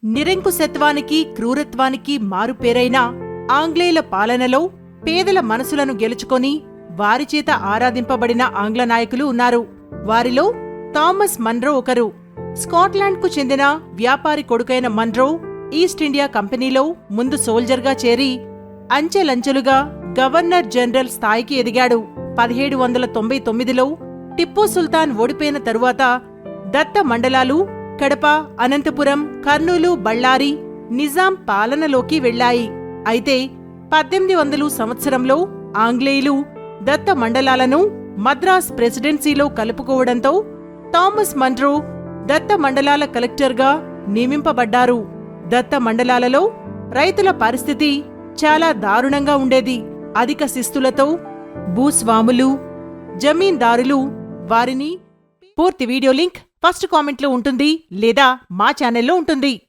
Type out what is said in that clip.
నిరంకుశత్వానికి క్రూరత్వానికి మారుపేరైన ఆంగ్లేయుల పాలనలో పేదల మనసులను గెలుచుకొని వారిచేత ఆరాధింపబడిన ఆంగ్ల నాయకులు ఉన్నారు. వారిలో థామస్ మన్రో ఒకరు. స్కాట్లాండ్కు చెందిన వ్యాపారి కొడుకైన మన్రో ఈస్ట్ ఇండియా కంపెనీలో ముందు సోల్జర్గా చేరి అంచెలంచెలుగా గవర్నర్ జనరల్ స్థాయికి ఎదిగాడు. 1799లో టిప్పూ సుల్తాన్ ఓడిపోయిన తరువాత దత్త మండలాలు కడప, అనంతపురం, కర్నూలు, బళ్ళారి నిజాం పాలనలోకి వెళ్లాయి. అయితే 1800 సంవత్సరంలో ఆంగ్లేయులు దత్త మండలాలను మద్రాస్ ప్రెసిడెన్సీలో కలుపుకోవడంతో థామస్ మన్రో దత్త మండలాల కలెక్టర్గా నియమింపబడ్డారు. దత్త మండలాలలో రైతుల పరిస్థితి చాలా దారుణంగా ఉండేది. అధిక శిస్తులతో భూస్వాములు, జమీందారులు వారిని. పూర్తి వీడియో లింక్ ఫస్ట్ కామెంట్లో ఉంటుంది లేదా మా ఛానల్లో ఉంటుంది.